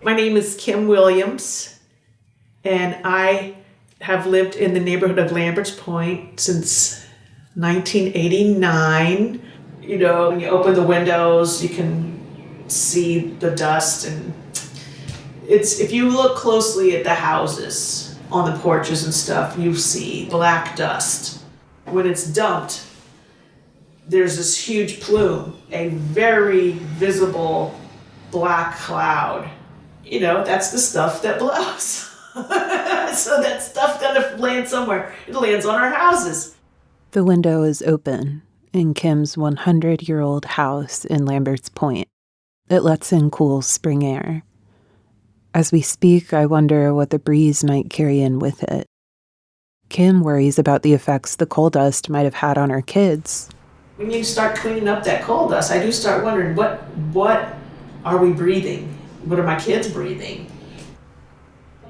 My name is Kim Williams, and I have lived in the neighborhood of Lambert's Point since 1989. You know, when you open the windows, you can see the dust, and if you look closely at the houses on the porches and stuff, you see black dust. When it's dumped, there's this huge plume, a very visible black cloud. You know, that's the stuff that blows. So that stuff doesn't land somewhere. It lands on our houses. The window is open in Kim's 100-year-old house in Lambert's Point. It lets in cool spring air. As we speak, I wonder what the breeze might carry in with it. Kim worries about the effects the coal dust might have had on her kids. When you start cleaning up that coal dust, I do start wondering, what are we breathing? What are my kids breathing?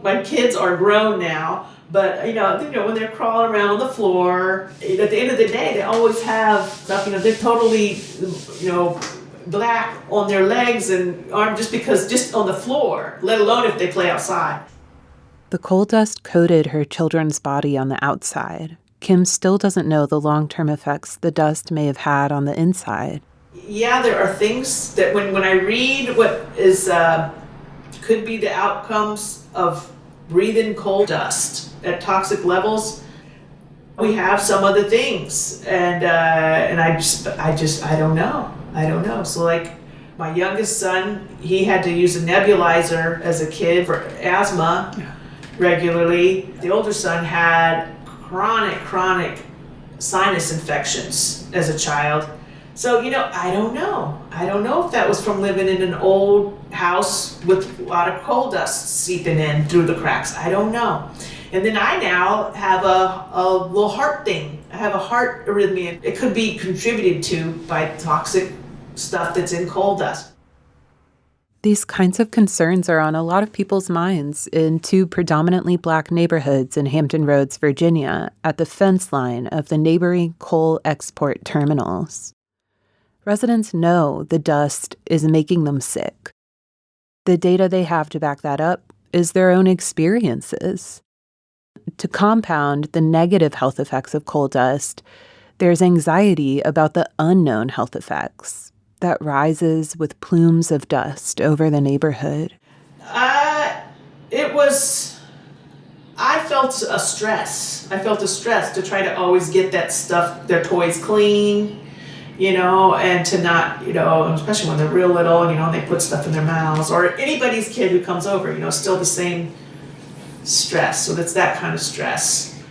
My kids are grown now, but you know when they're crawling around on the floor, at the end of the day, they always have stuff. You know, they're totally, black on their legs and arms just on the floor, let alone if they play outside. The coal dust coated her children's body on the outside. Kim still doesn't know the long-term effects the dust may have had on the inside. Yeah, there are things that when I read what is could be the outcomes of breathing coal dust at toxic levels, we have some other things, and I don't know. So like my youngest son, he had to use a nebulizer as a kid for asthma regularly. The older son had chronic sinus infections as a child. So, I don't know. I don't know if that was from living in an old house with a lot of coal dust seeping in through the cracks. I don't know. And then I now have a little heart thing. I have a heart arrhythmia. It could be contributed to by toxic stuff that's in coal dust. These kinds of concerns are on a lot of people's minds in two predominantly Black neighborhoods in Hampton Roads, Virginia, at the fence line of the neighboring coal export terminals. Residents know the dust is making them sick. The data they have to back that up is their own experiences. To compound the negative health effects of coal dust, there's anxiety about the unknown health effects that rises with plumes of dust over the neighborhood. I felt a stress. I felt a stress to try to always get that stuff, their toys clean, and to not, especially when they're real little, and they put stuff in their mouths, or anybody's kid who comes over, still the same stress. So that's that kind of stress.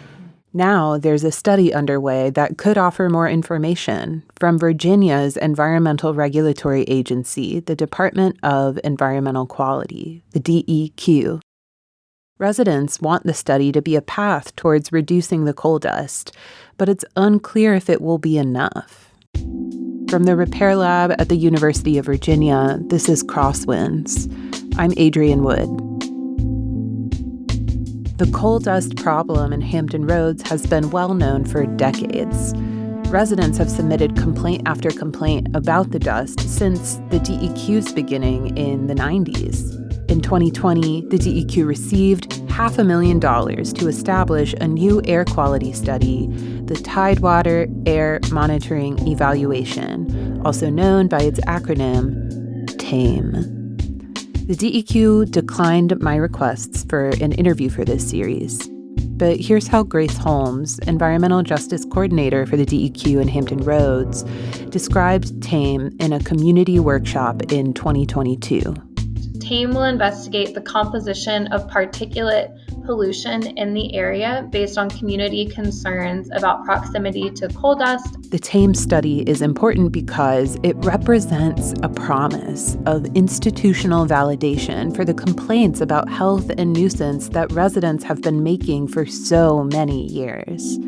Now there's a study underway that could offer more information from Virginia's environmental regulatory agency, the Department of Environmental Quality, the DEQ. Residents want the study to be a path towards reducing the coal dust, but it's unclear if it will be enough. From the Repair Lab at the University of Virginia, this is Crosswinds. I'm Adrienne Wood. The coal dust problem in Hampton Roads has been well known for decades. Residents have submitted complaint after complaint about the dust since the DEQ's beginning in the 90s. In 2020, the DEQ received $500,000 to establish a new air quality study, the Tidewater Air Monitoring Evaluation, also known by its acronym TAME. The DEQ declined my requests for an interview for this series. But here's how Grace Holmes, Environmental Justice Coordinator for the DEQ in Hampton Roads, described TAME in a community workshop in 2022. TAME will investigate the composition of particulate pollution in the area based on community concerns about proximity to coal dust. The TAME study is important because it represents a promise of institutional validation for the complaints about health and nuisance that residents have been making for so many years.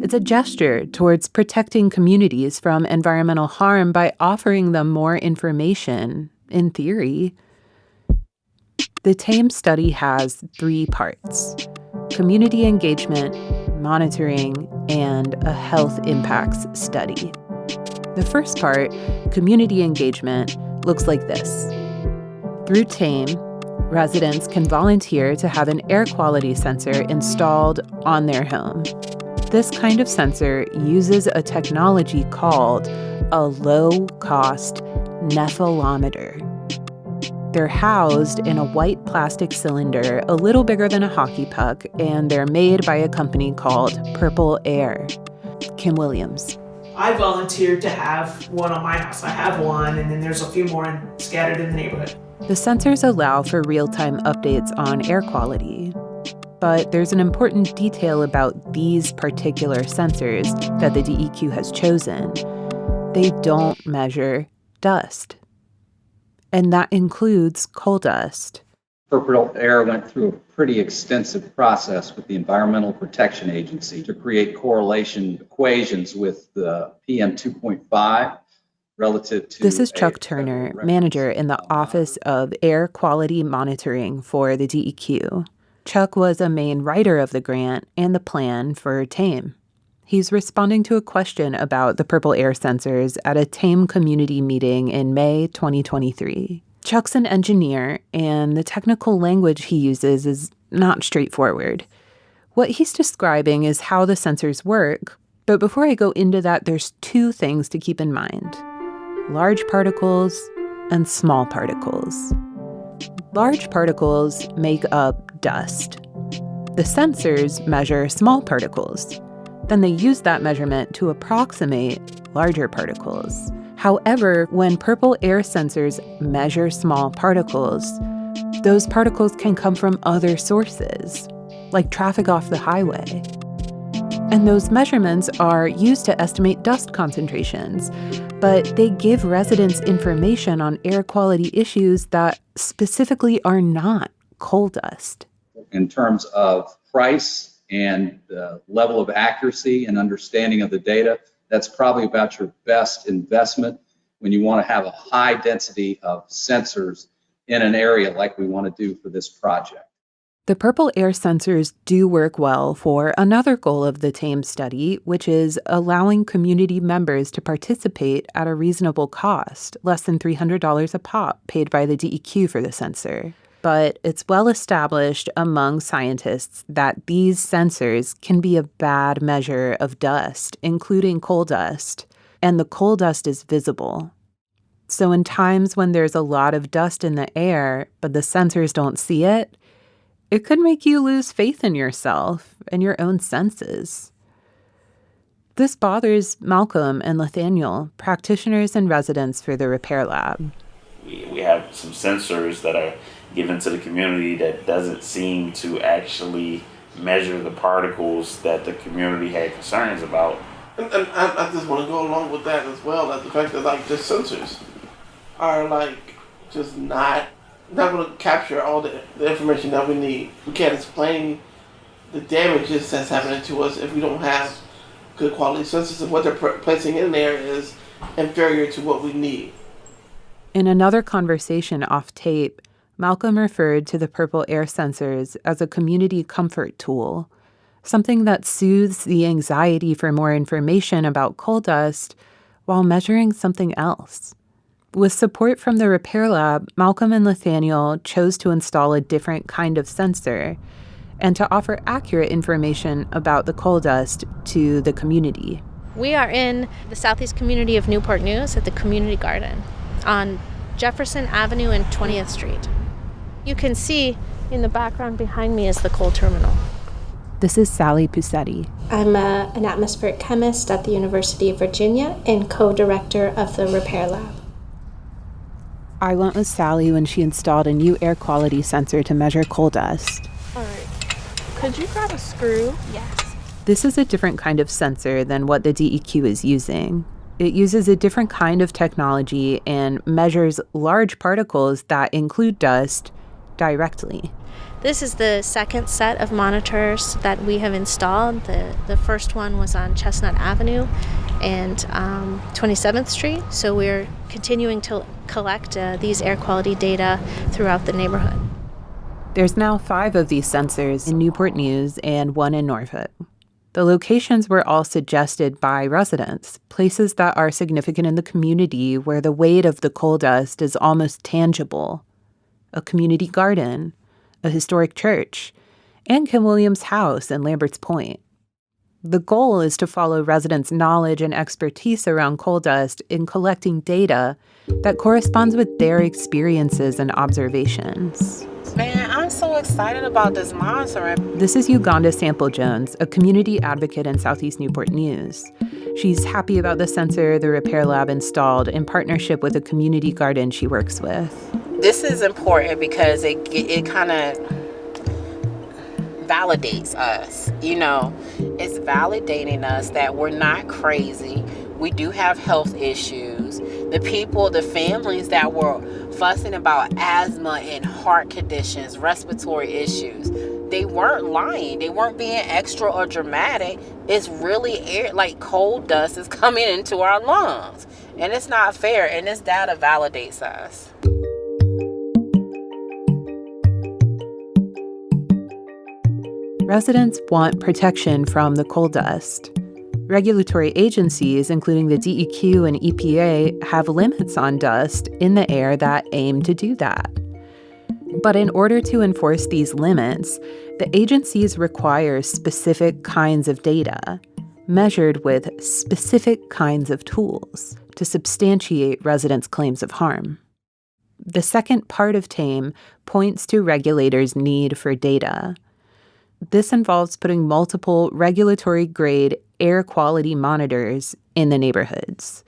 It's a gesture towards protecting communities from environmental harm by offering them more information, in theory. The TAME study has 3 parts: community engagement, monitoring, and a health impacts study. The first part, community engagement, looks like this. Through TAME, residents can volunteer to have an air quality sensor installed on their home. This kind of sensor uses a technology called a low-cost nephelometer. They're housed in a white plastic cylinder a little bigger than a hockey puck, and they're made by a company called Purple Air. Kim Williams. I volunteered to have one on my house. I have one, and then there's a few more scattered in the neighborhood. The sensors allow for real-time updates on air quality. But there's an important detail about these particular sensors that the DEQ has chosen. They don't measure dust. And that includes coal dust. Purple Air went through a pretty extensive process with the Environmental Protection Agency to create correlation equations with the PM 2.5 relative to... This is Chuck Turner, manager in the Office of Air Quality Monitoring for the DEQ. Chuck was a main writer of the grant and the plan for TAME. He's responding to a question about the Purple Air sensors at a TAME community meeting in May 2023. Chuck's an engineer, and the technical language he uses is not straightforward. What he's describing is how the sensors work, but before I go into that, there's two things to keep in mind: large particles and small particles. Large particles make up dust. The sensors measure small particles. Then they use that measurement to approximate larger particles. However, when Purple Air sensors measure small particles, those particles can come from other sources, like traffic off the highway. And those measurements are used to estimate dust concentrations, but they give residents information on air quality issues that specifically are not coal dust. In terms of price and the level of accuracy and understanding of the data, that's probably about your best investment when you want to have a high density of sensors in an area like we want to do for this project. The Purple Air sensors do work well for another goal of the TAME study, which is allowing community members to participate at a reasonable cost, less than $300 a pop, paid by the DEQ for the sensor. But it's well established among scientists that these sensors can be a bad measure of dust, including coal dust, and the coal dust is visible. So in times when there's a lot of dust in the air, but the sensors don't see it, it could make you lose faith in yourself and your own senses. This bothers Malcolm and Nathaniel, practitioners and residents for the repair lab. We have some sensors that are given to the community that doesn't seem to actually measure the particles that the community had concerns about. And I just want to go along with that as well, that the fact that the sensors are just not going to capture all the information that we need. We can't explain the damages that's happening to us if we don't have good quality sensors, and what they're placing in there is inferior to what we need. In another conversation off tape, Malcolm referred to the Purple Air sensors as a community comfort tool, something that soothes the anxiety for more information about coal dust while measuring something else. With support from the repair lab, Malcolm and Nathaniel chose to install a different kind of sensor and to offer accurate information about the coal dust to the community. We are in the southeast community of Newport News at the community garden on Jefferson Avenue and 20th Street. You can see in the background behind me is the coal terminal. This is Sally Pusetti. I'm an atmospheric chemist at the University of Virginia and co-director of the repair lab. I went with Sally when she installed a new air quality sensor to measure coal dust. All right. Could you grab a screw? Yes. This is a different kind of sensor than what the DEQ is using. It uses a different kind of technology and measures large particles that include dust directly. This is the second set of monitors that we have installed. The first one was on Chestnut Avenue and 27th Street. So we're continuing to collect these air quality data throughout the neighborhood. There's now 5 of these sensors in Newport News and 1 in Norfolk. The locations were all suggested by residents, places that are significant in the community where the weight of the coal dust is almost tangible. a community garden, a historic church, and Kim Williams' house in Lambert's Point. The goal is to follow residents' knowledge and expertise around coal dust in collecting data that corresponds with their experiences and observations. Man, I'm so excited about this monitoring. This is Uganda Sample Jones, a community advocate in Southeast Newport News. She's happy about the sensor the repair lab installed in partnership with a community garden she works with. This is important because it kind of validates us. It's validating us that we're not crazy. We do have health issues. The families that were fussing about asthma and heart conditions, respiratory issues, they weren't lying. They weren't being extra or dramatic. It's really air, like coal dust is coming into our lungs. And it's not fair. And this data validates us. Residents want protection from the coal dust. Regulatory agencies, including the DEQ and EPA, have limits on dust in the air that aim to do that. But in order to enforce these limits, the agencies require specific kinds of data, measured with specific kinds of tools, to substantiate residents' claims of harm. The second part of TAME points to regulators' need for data. This involves putting multiple regulatory-grade air quality monitors in the neighborhoods.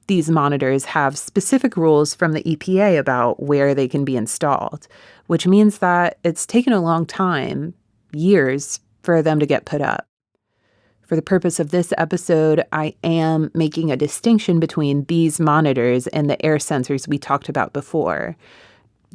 These monitors have specific rules from the EPA about where they can be installed, which means that it's taken a long time, years, for them to get put up. For the purpose of this episode, I am making a distinction between these monitors and the air sensors we talked about before.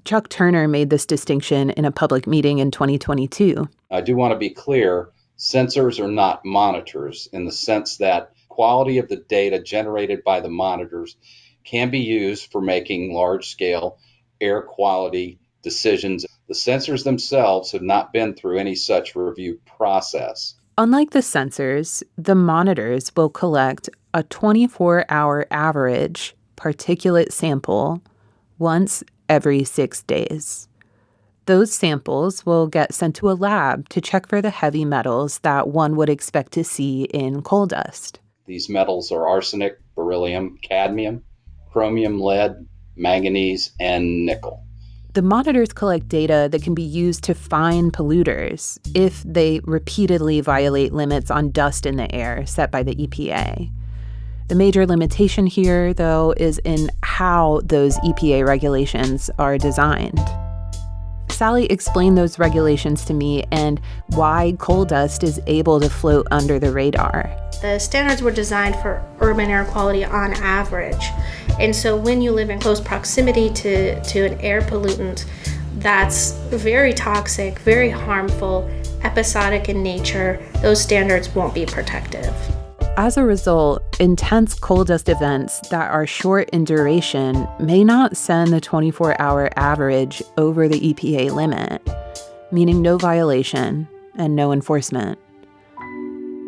Chuck Turner made this distinction in a public meeting in 2022. I do want to be clear, sensors are not monitors in the sense that quality of the data generated by the monitors can be used for making large-scale air quality decisions. The sensors themselves have not been through any such review process. Unlike the sensors, the monitors will collect a 24-hour average particulate sample once every 6 days. Those samples will get sent to a lab to check for the heavy metals that one would expect to see in coal dust. These metals are arsenic, beryllium, cadmium, chromium, lead, manganese, and nickel. The monitors collect data that can be used to fine polluters if they repeatedly violate limits on dust in the air set by the EPA. The major limitation here, though, is in how those EPA regulations are designed. Sally explained those regulations to me and why coal dust is able to float under the radar. The standards were designed for urban air quality on average. And so when you live in close proximity to an air pollutant that's very toxic, very harmful, episodic in nature, those standards won't be protective. As a result, intense coal dust events that are short in duration may not send the 24-hour average over the EPA limit, meaning no violation and no enforcement.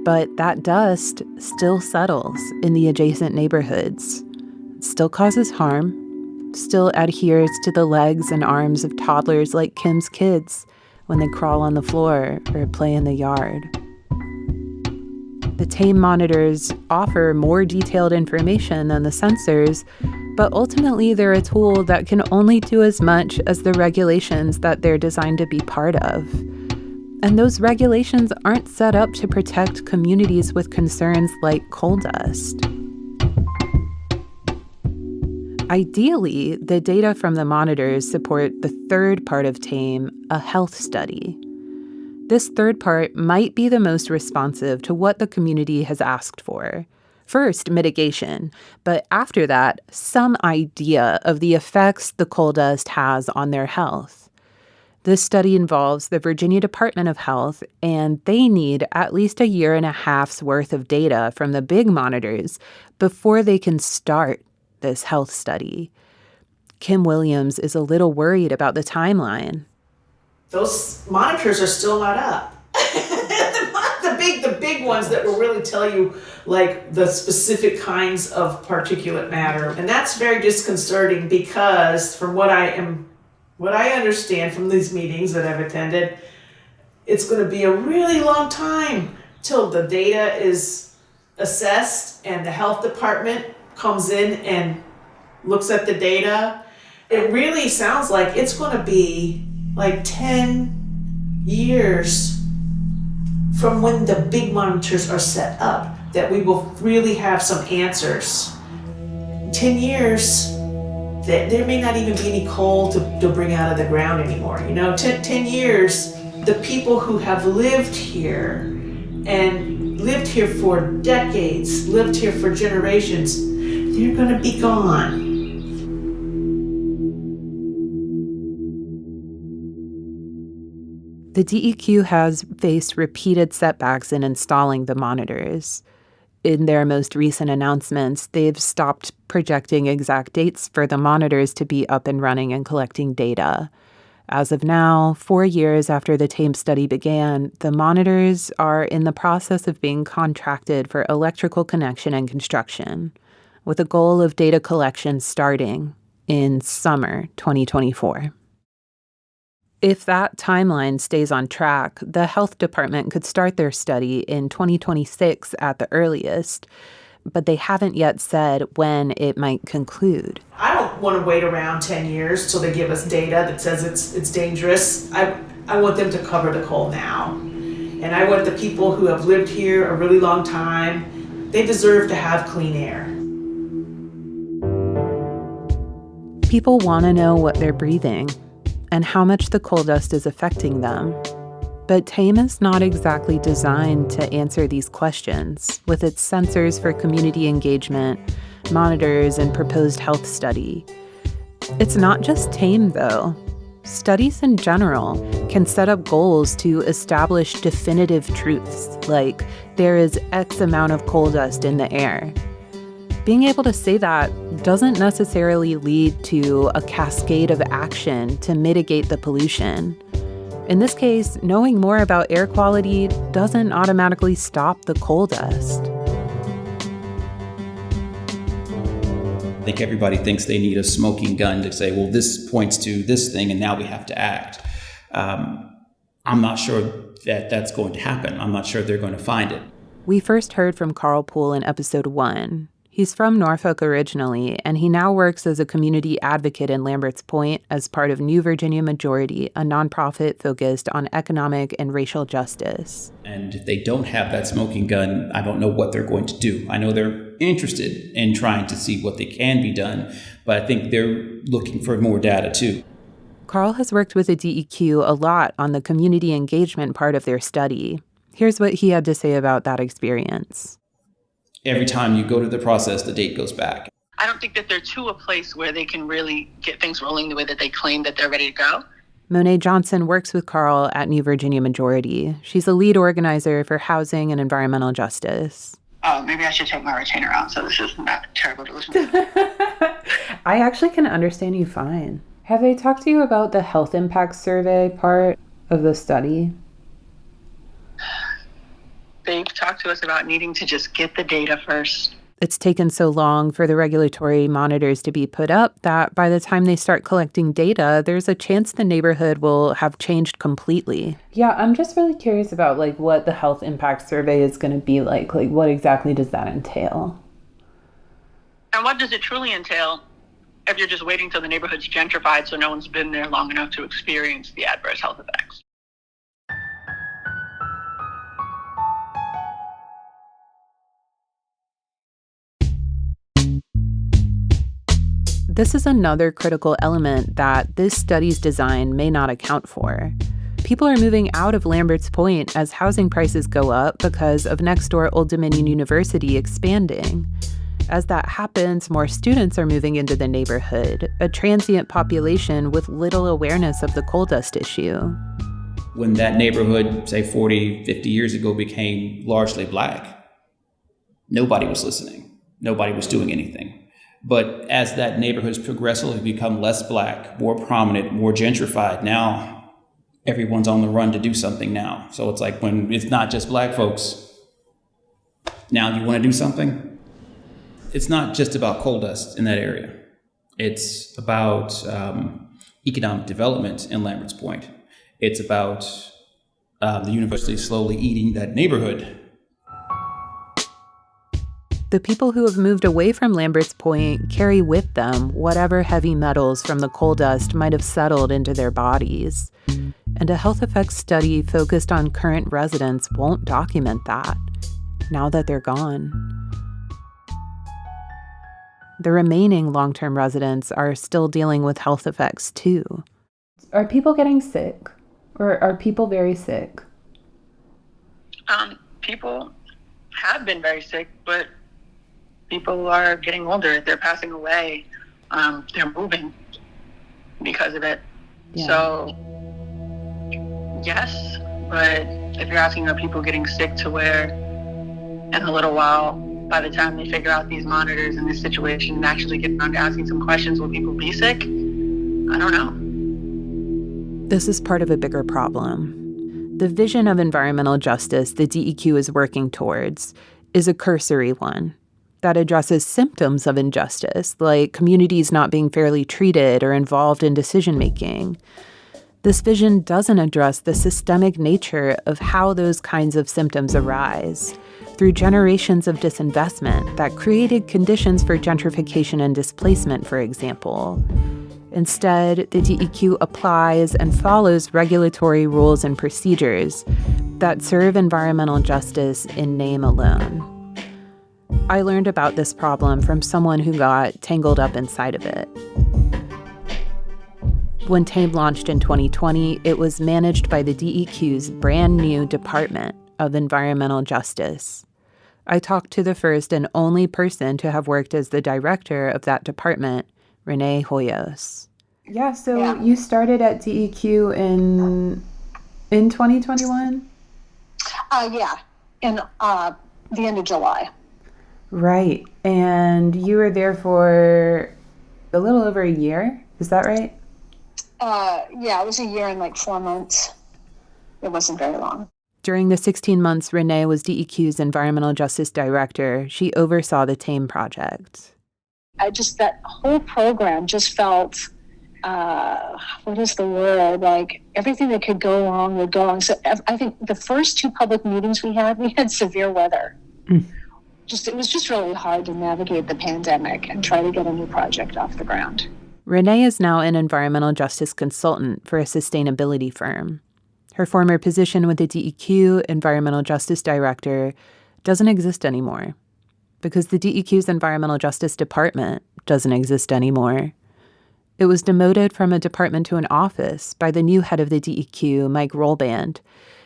But that dust still settles in the adjacent neighborhoods. It still causes harm, still adheres to the legs and arms of toddlers like Kim's kids when they crawl on the floor or play in the yard. The TAME monitors offer more detailed information than the sensors, but ultimately they're a tool that can only do as much as the regulations that they're designed to be part of. And those regulations aren't set up to protect communities with concerns like coal dust. Ideally, the data from the monitors support the third part of TAME, a health study. This third part might be the most responsive to what the community has asked for. First, mitigation, but after that, some idea of the effects the coal dust has on their health. This study involves the Virginia Department of Health, and they need at least 1.5 years worth of data from the big monitors before they can start this health study. Kim Williams is a little worried about the timeline. Those monitors are still not up. the big ones that will really tell you like the specific kinds of particulate matter. And that's very disconcerting because from what I am What I understand from these meetings that I've attended, it's going to be a really long time till the data is assessed and the health department comes in and looks at the data. It really sounds like it's going to be like 10 years from when the big monitors are set up that we will really have some answers. 10 years, there may not even be any coal to bring out of the ground anymore. 10 years, the people who have lived here and lived here for decades, lived here for generations, they're gonna be gone. The DEQ has faced repeated setbacks in installing the monitors. In their most recent announcements, they've stopped projecting exact dates for the monitors to be up and running and collecting data. As of now, 4 years after the TAME study began, the monitors are in the process of being contracted for electrical connection and construction, with a goal of data collection starting in summer 2024. If that timeline stays on track, the health department could start their study in 2026 at the earliest, but they haven't yet said when it might conclude. I don't want to wait around 10 years till they give us data that says it's dangerous. I want them to cover the coal now. And I want the people who have lived here a really long time, they deserve to have clean air. People want to know what they're breathing and how much the coal dust is affecting them. But TAME is not exactly designed to answer these questions with its sensors for community engagement, monitors, and proposed health study. It's not just TAME, though. Studies in general can set up goals to establish definitive truths, like there is X amount of coal dust in the air. Being able to say that doesn't necessarily lead to a cascade of action to mitigate the pollution. In this case, knowing more about air quality doesn't automatically stop the coal dust. I think everybody thinks they need a smoking gun to say, well, this points to this thing and now we have to act. I'm not sure that that's going to happen. I'm not sure they're going to find it. We first heard from Carl Poole in episode 1. He's from Norfolk originally, and he now works as a community advocate in Lambert's Point as part of New Virginia Majority, a nonprofit focused on economic and racial justice. And if they don't have that smoking gun, I don't know what they're going to do. I know they're interested in trying to see what they can be done, but I think they're looking for more data too. Carl has worked with the DEQ a lot on the community engagement part of their study. Here's what he had to say about that experience. Every time you go to the process, the date goes back. I don't think that they're to a place where they can really get things rolling the way that they claim that they're ready to go. Monet Johnson works with Carl at New Virginia Majority. She's a lead organizer for housing and environmental justice. Oh, maybe I should take my retainer out so this is not terrible to listen to. I actually can understand you fine. Have they talked to you about the health impact survey part of the study? They've talked to us about needing to just get the data first. It's taken so long for the regulatory monitors to be put up that by the time they start collecting data, there's a chance the neighborhood will have changed completely. Yeah, I'm just really curious about what the health impact survey is going to be like. What exactly does that entail? And what does it truly entail if you're just waiting till the neighborhood's gentrified so no one's been there long enough to experience the adverse health effects? This is another critical element that this study's design may not account for. People are moving out of Lambert's Point as housing prices go up because of next door Old Dominion University expanding. As that happens, more students are moving into the neighborhood, a transient population with little awareness of the coal dust issue. When that neighborhood, say 40, 50 years ago, became largely black, nobody was listening. Nobody was doing anything. But as that neighborhood's progressively become less black, more prominent, more gentrified, now everyone's on the run to do something now. So it's like when it's not just black folks, now you want to do something? It's not just about coal dust in that area. It's about, economic development in Lambert's Point. It's about the university slowly eating that neighborhood. The people who have moved away from Lambert's Point carry with them whatever heavy metals from the coal dust might have settled into their bodies. And a health effects study focused on current residents won't document that, now that they're gone. The remaining long-term residents are still dealing with health effects too. Are people getting sick? Or are people very sick? People have been very sick, but people are getting older. They're passing away. They're moving because of it. Yeah. So, yes, but if you're asking, are people getting sick to where in a little while, by the time they figure out these monitors and this situation and actually get around to asking some questions, will people be sick? I don't know. This is part of a bigger problem. The vision of environmental justice the DEQ is working towards is a cursory one that addresses symptoms of injustice, like communities not being fairly treated or involved in decision-making. This vision doesn't address the systemic nature of how those kinds of symptoms arise through generations of disinvestment that created conditions for gentrification and displacement, for example. Instead, the DEQ applies and follows regulatory rules and procedures that serve environmental justice in name alone. I learned about this problem from someone who got tangled up inside of it. When TAME launched in 2020, it was managed by the DEQ's brand new Department of Environmental Justice. I talked to the first and only person to have worked as the director of that department, Renee Hoyos. Yeah, so you started at DEQ in 2021? In the end of July. Right, and you were there for a little over a year, is that right? It was a year and like 4 months. It wasn't very long. During the 16 months Renee was DEQ's environmental justice director, she oversaw the TAME project. That whole program just felt, what is the word? Like everything that could go wrong would go wrong. So I think the first 2 public meetings we had severe weather. It was just really hard to navigate the pandemic and try to get a new project off the ground. Renee is now an environmental justice consultant for a sustainability firm. Her former position with the DEQ, environmental justice director, doesn't exist anymore because the DEQ's environmental justice department doesn't exist anymore. It was demoted from a department to an office by the new head of the DEQ, Mike Rolband,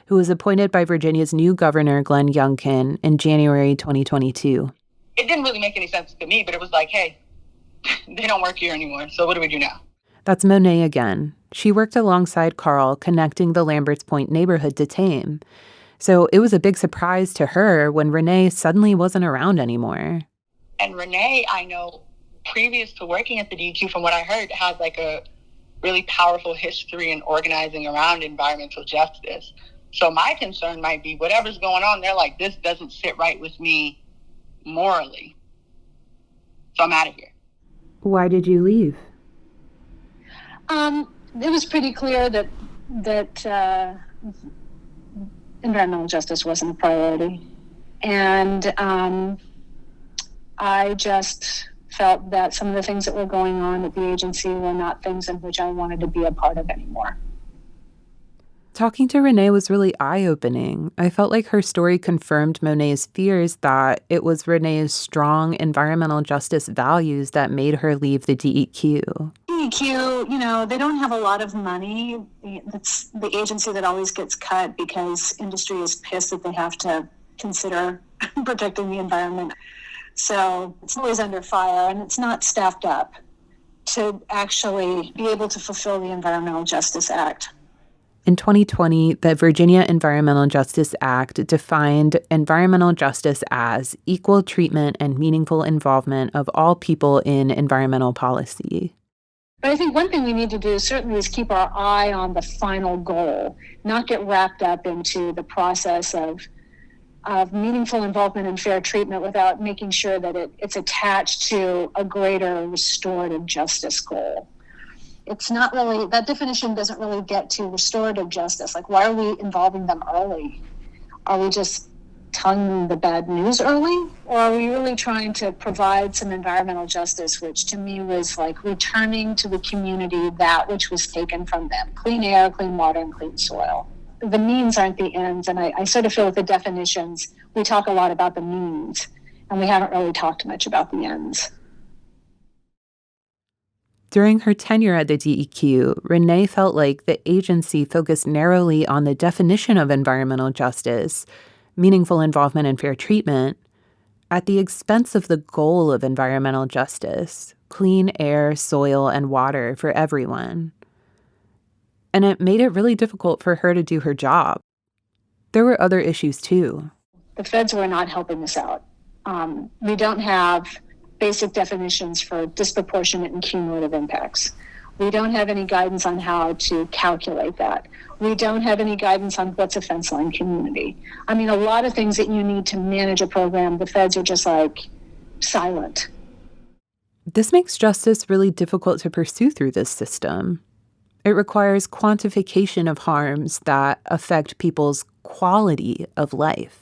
who was appointed by Virginia's new governor, Glenn Youngkin, in January 2022. It didn't really make any sense to me, but it was like, hey, they don't work here anymore, so what do we do now? That's Monet again. She worked alongside Carl connecting the Lambert's Point neighborhood to TAME. So it was a big surprise to her when Renee suddenly wasn't around anymore. And Renee, I know, previous to working at the DEQ, from what I heard, has like a really powerful history in organizing around environmental justice. So my concern might be whatever's going on, they're like, this doesn't sit right with me morally. So I'm out of here. Why did you leave? It was pretty clear that environmental justice wasn't a priority. And I just felt that some of the things that were going on at the agency were not things in which I wanted to be a part of anymore. Talking to Renee was really eye-opening. I felt like her story confirmed Monet's fears that it was Renee's strong environmental justice values that made her leave the DEQ. DEQ, they don't have a lot of money. It's the agency that always gets cut because industry is pissed that they have to consider protecting the environment. So it's always under fire, and it's not staffed up to actually be able to fulfill the Environmental Justice Act. In 2020, the Virginia Environmental Justice Act defined environmental justice as equal treatment and meaningful involvement of all people in environmental policy. But I think one thing we need to do certainly is keep our eye on the final goal, not get wrapped up into the process of meaningful involvement and fair treatment without making sure that it's attached to a greater restorative justice goal. it's not really, that definition doesn't really get to restorative justice. Like, why are we involving them early? Are we just telling them the bad news early? Or are we really trying to provide some environmental justice, which to me was like returning to the community that which was taken from them? Clean air, clean water, and clean soil. The means aren't the ends. And I sort of feel with the definitions, we talk a lot about the means, and we haven't really talked much about the ends. During her tenure at the DEQ, Renee felt like the agency focused narrowly on the definition of environmental justice, meaningful involvement and fair treatment, at the expense of the goal of environmental justice, clean air, soil, and water for everyone. And it made it really difficult for her to do her job. There were other issues too. The feds were not helping us out. We don't have basic definitions for disproportionate and cumulative impacts. We don't have any guidance on how to calculate that. We don't have any guidance on what's a fence line community. I mean, a lot of things that you need to manage a program, the feds are just like silent. This makes justice really difficult to pursue through this system. It requires quantification of harms that affect people's quality of life.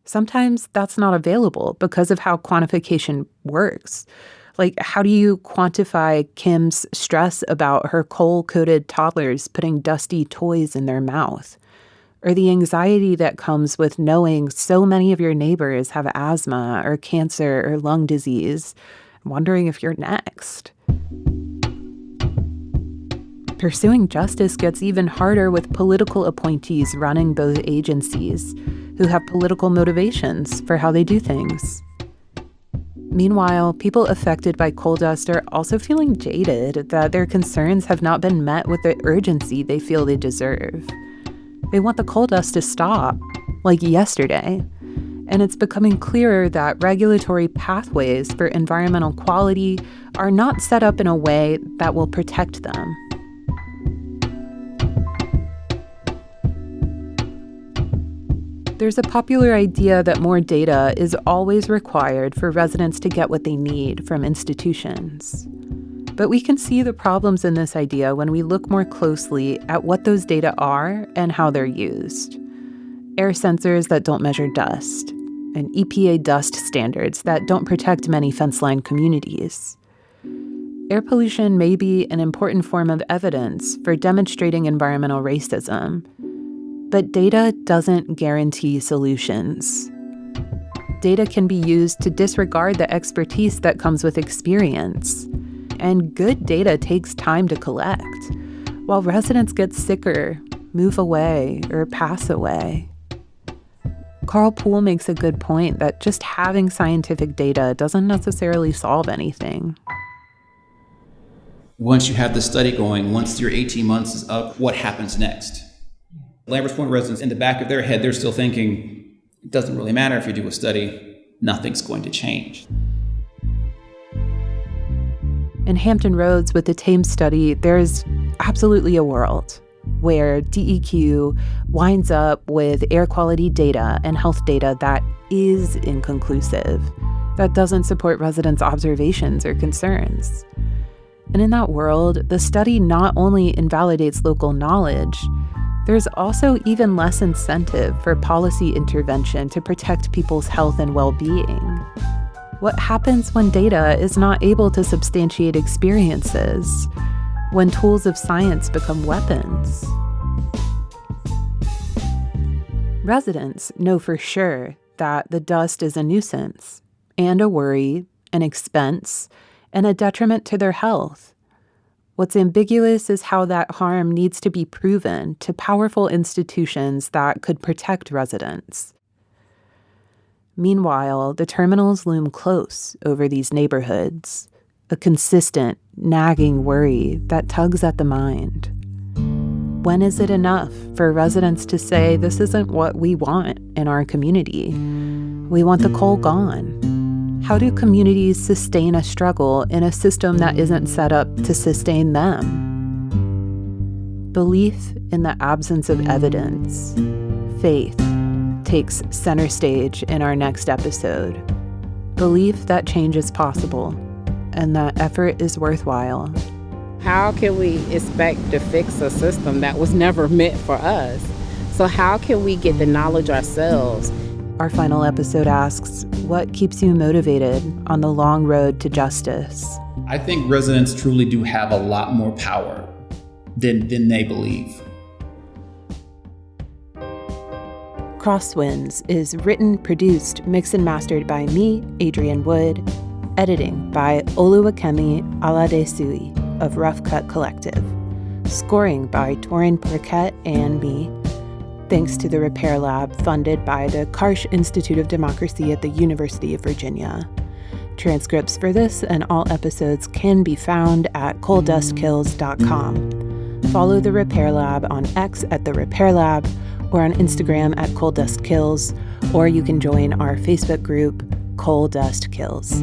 Sometimes that's not available because of how quantification works. Like, how do you quantify Kim's stress about her coal-coated toddlers putting dusty toys in their mouth? Or the anxiety that comes with knowing so many of your neighbors have asthma or cancer or lung disease, wondering if you're next. Pursuing justice gets even harder with political appointees running both agencies who have political motivations for how they do things. Meanwhile, people affected by coal dust are also feeling jaded that their concerns have not been met with the urgency they feel they deserve. They want the coal dust to stop, like yesterday. And it's becoming clearer that regulatory pathways for environmental quality are not set up in a way that will protect them. There's a popular idea that more data is always required for residents to get what they need from institutions. But we can see the problems in this idea when we look more closely at what those data are and how they're used. Air sensors that don't measure dust, and EPA dust standards that don't protect many fence-line communities. Air pollution may be an important form of evidence for demonstrating environmental racism, but data doesn't guarantee solutions. Data can be used to disregard the expertise that comes with experience. And good data takes time to collect, while residents get sicker, move away, or pass away. Carl Poole makes a good point that just having scientific data doesn't necessarily solve anything. Once you have the study going, once your 18 months is up, what happens next? Lambert's Point residents, in the back of their head, they're still thinking, it doesn't really matter if you do a study, nothing's going to change. In Hampton Roads, with the Thames study, there's absolutely a world where DEQ winds up with air quality data and health data that is inconclusive, that doesn't support residents' observations or concerns. And in that world, the study not only invalidates local knowledge, there's also even less incentive for policy intervention to protect people's health and well-being. What happens when data is not able to substantiate experiences? When tools of science become weapons? Residents know for sure that the dust is a nuisance and a worry, an expense, and a detriment to their health. What's ambiguous is how that harm needs to be proven to powerful institutions that could protect residents. Meanwhile, the terminals loom close over these neighborhoods, a consistent, nagging worry that tugs at the mind. When is it enough for residents to say this isn't what we want in our community? We want the coal gone. How do communities sustain a struggle in a system that isn't set up to sustain them? Belief in the absence of evidence, faith, takes center stage in our next episode. Belief that change is possible and that effort is worthwhile. How can we expect to fix a system that was never meant for us? So how can we get the knowledge ourselves? Our final episode asks, what keeps you motivated on the long road to justice? I think residents truly do have a lot more power than they believe. Crosswinds is written, produced, mixed and mastered by me, Adrienne Wood. Editing by Oluwakemi Aladesui of Rough Cut Collective. Scoring by Torin Porquette and me. Thanks to the Repair Lab funded by the Karsh Institute of Democracy at the University of Virginia. Transcripts for this and all episodes can be found at coaldustkills.com. Follow the Repair Lab on X at the Repair Lab or on Instagram at coaldustkills, or you can join our Facebook group, Coal Dust Kills.